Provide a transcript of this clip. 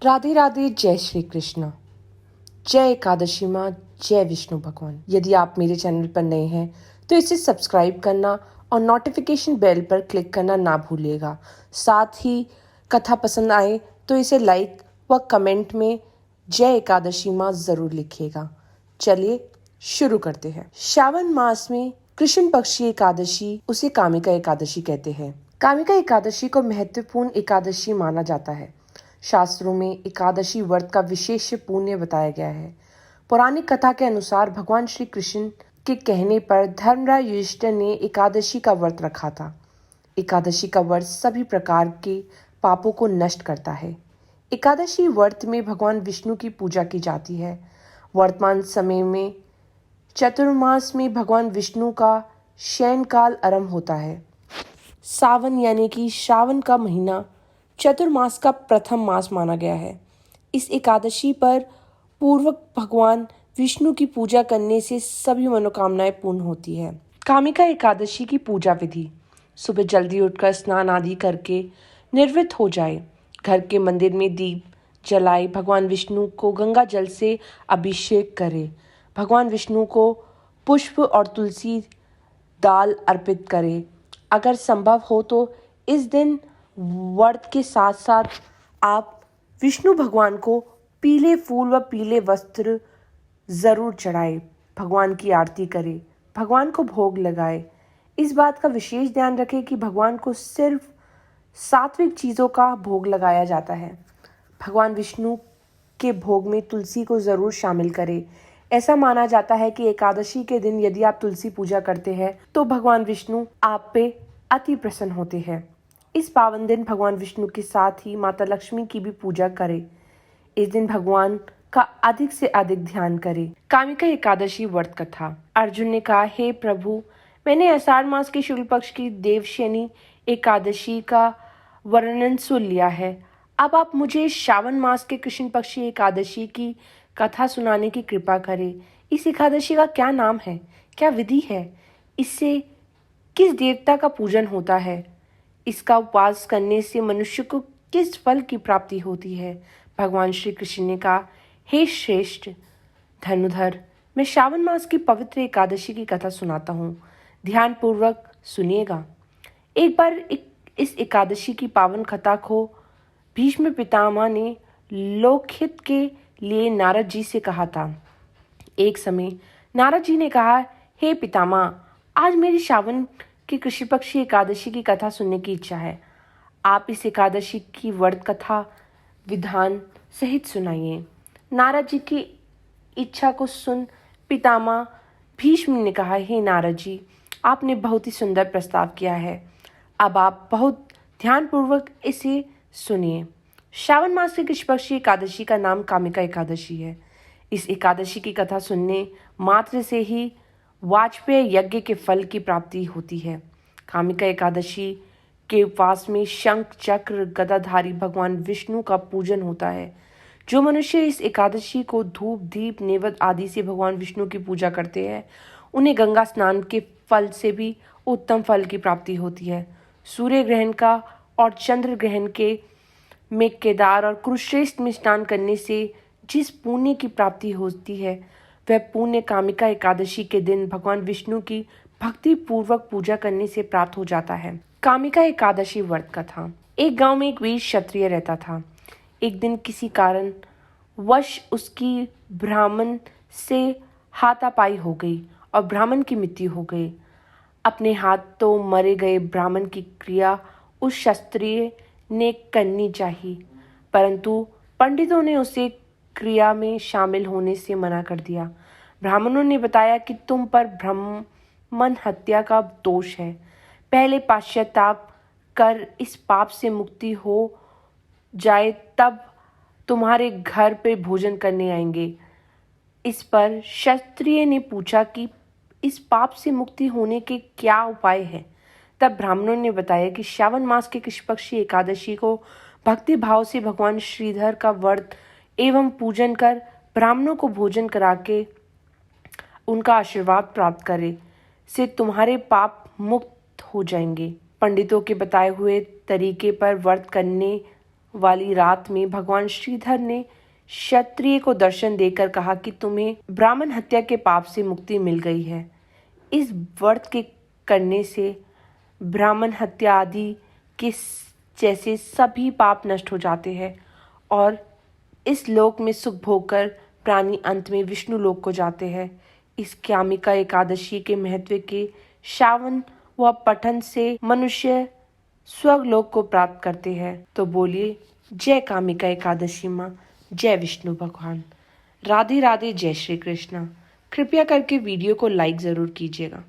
राधे राधे। जय श्री कृष्ण। जय एकादशी माँ, जय विष्णु भगवान। यदि आप मेरे चैनल पर नए हैं तो इसे सब्सक्राइब करना और नोटिफिकेशन बेल पर क्लिक करना ना भूलिएगा। साथ ही कथा पसंद आए तो इसे लाइक व कमेंट में जय एकादशी माँ जरूर लिखिएगा। चलिए शुरू करते हैं। श्रावण मास में कृष्ण पक्ष की एकादशी उसे कामिका एकादशी कहते हैं। कामिका एकादशी को महत्वपूर्ण एकादशी माना जाता है। शास्त्रों में एकादशी व्रत का विशेष पुण्य बताया गया है। पौराणिक कथा के अनुसार भगवान श्री कृष्ण के कहने पर धर्मराज युधिष्ठिर ने एकादशी का व्रत रखा था। एकादशी का व्रत सभी प्रकार के पापों को नष्ट करता है। एकादशी व्रत में भगवान विष्णु की पूजा की जाती है। वर्तमान समय में चतुर्मास में भगवान विष्णु का शयन काल आरंभ होता है। सावन यानी कि श्रावण का महीना चतुर्मास का प्रथम मास माना गया है। इस एकादशी पर पूर्वक भगवान विष्णु की पूजा करने से सभी मनोकामनाएं पूर्ण होती है। कामिका एकादशी की पूजा विधि: सुबह जल्दी उठकर स्नान आदि करके निर्वृत्त हो जाए। घर के मंदिर में दीप जलाए। भगवान विष्णु को गंगा जल से अभिषेक करे। भगवान विष्णु को पुष्प और तुलसी दाल अर्पित करे। अगर संभव हो तो इस दिन व्रत के साथ साथ आप विष्णु भगवान को पीले फूल व पीले वस्त्र जरूर चढ़ाए। भगवान की आरती करें। भगवान को भोग लगाए। इस बात का विशेष ध्यान रखें कि भगवान को सिर्फ सात्विक चीज़ों का भोग लगाया जाता है। भगवान विष्णु के भोग में तुलसी को जरूर शामिल करें। ऐसा माना जाता है कि एकादशी के दिन यदि आप तुलसी पूजा करते हैं तो भगवान विष्णु आप पे अति प्रसन्न होते हैं। इस पावन दिन भगवान विष्णु के साथ ही माता लक्ष्मी की भी पूजा करें। इस दिन भगवान का अधिक से अधिक ध्यान करें। कामिका एकादशी व्रत कथा। अर्जुन ने कहा, हे प्रभु, मैंने आषाढ़ मास के शुक्ल पक्ष की देवशयनी एकादशी का वर्णन सुन लिया है। अब आप मुझे श्रावण मास के कृष्ण पक्ष की एकादशी की कथा सुनाने की कृपा करें। इस एकादशी का क्या नाम है, क्या विधि है, इससे किस देवता का पूजन होता है, इसका उपवास करने से मनुष्य को किस फल की प्राप्ति होती है। भगवान श्री कृष्ण ने कहा, हे श्रेष्ठ धनुधर, मैं श्रावण मास की पवित्र एकादशी की कथा सुनाता हूँ। ध्यान पूर्वक सुनिएगा। एक बार इस एकादशी की पावन कथा को भीष्म पितामह ने लोकहित के लिए नारद जी से कहा था। एक समय नारद जी ने कहा, हे पितामह, आज मेरी श्रावण की कृष्ण पक्ष की एकादशी की कथा सुनने की इच्छा है। आप इस एकादशी की व्रत कथा विधान सहित सुनाइए। नारद जी की इच्छा को सुन पितामह भीष्म ने कहा, हे नारद जी, आपने बहुत ही सुंदर प्रस्ताव किया है। अब आप बहुत ध्यानपूर्वक इसे सुनिए। श्रावण मास की कृष्ण पक्ष की एकादशी का नाम कामिका एकादशी है। इस एकादशी की कथा सुनने मात्र से ही वाजपेय यज्ञ के फल की प्राप्ति होती है। कामिका एकादशी के उपवास में शंख चक्र गदाधारी भगवान विष्णु का पूजन होता है। जो मनुष्य इस एकादशी को धूप दीप नैवेद्य आदि से भगवान विष्णु की पूजा करते हैं, उन्हें गंगा स्नान के फल से भी उत्तम फल की प्राप्ति होती है। सूर्य ग्रहण का और चंद्र ग्रहण के में केदार और कुरुश्रेष्ठ में स्नान करने से जिस पुण्य की प्राप्ति होती है, वह पुण्य कामिका एकादशी के दिन भगवान विष्णु की भक्ति पूर्वक पूजा करने से प्राप्त हो जाता है। कामिका एकादशी व्रत कथा। एक गांव में एक वीर क्षत्रिय रहता था। एक दिन किसी कारण वश उसकी ब्राह्मण से हाथापाई हो गई और ब्राह्मण की मृत्यु हो गई। अपने हाथों मरे गए ब्राह्मण की क्रिया उस क्षत्रिय ने करनी चाहिए, परंतु पंडितों ने उसे क्रिया में शामिल होने से मना कर दिया। ब्राह्मणों ने बताया कि तुम पर ब्राह्मण हत्या का दोष है। पहले पश्चाताप कर इस पाप से मुक्ति हो जाए तब तुम्हारे घर पे भोजन करने आएंगे। इस पर क्षत्रिय ने पूछा कि इस पाप से मुक्ति होने के क्या उपाय है। तब ब्राह्मणों ने बताया कि श्रावण मास के कृष्ण पक्ष की एकादशी को भक्ति भाव से भगवान श्रीधर का व्रत एवं पूजन कर ब्राह्मणों को भोजन करा के उनका आशीर्वाद प्राप्त करे से तुम्हारे पाप मुक्त हो जाएंगे। पंडितों के बताए हुए तरीके पर व्रत करने वाली रात में भगवान श्रीधर ने क्षत्रिय को दर्शन देकर कहा कि तुम्हें ब्राह्मण हत्या के पाप से मुक्ति मिल गई है। इस व्रत के करने से ब्राह्मण हत्या आदि के जैसे सभी पाप नष्ट हो जाते हैं और इस लोक में सुख भोगकर प्राणी अंत में विष्णु लोक को जाते हैं। इस कामिका एकादशी के महत्व के श्रावण व पठन से मनुष्य स्वर्गलोक को प्राप्त करते हैं। तो बोलिए जय कामिका एकादशी माँ, जय विष्णु भगवान। राधे राधे, जय श्री कृष्ण। कृपया करके वीडियो को लाइक ज़रूर कीजिएगा।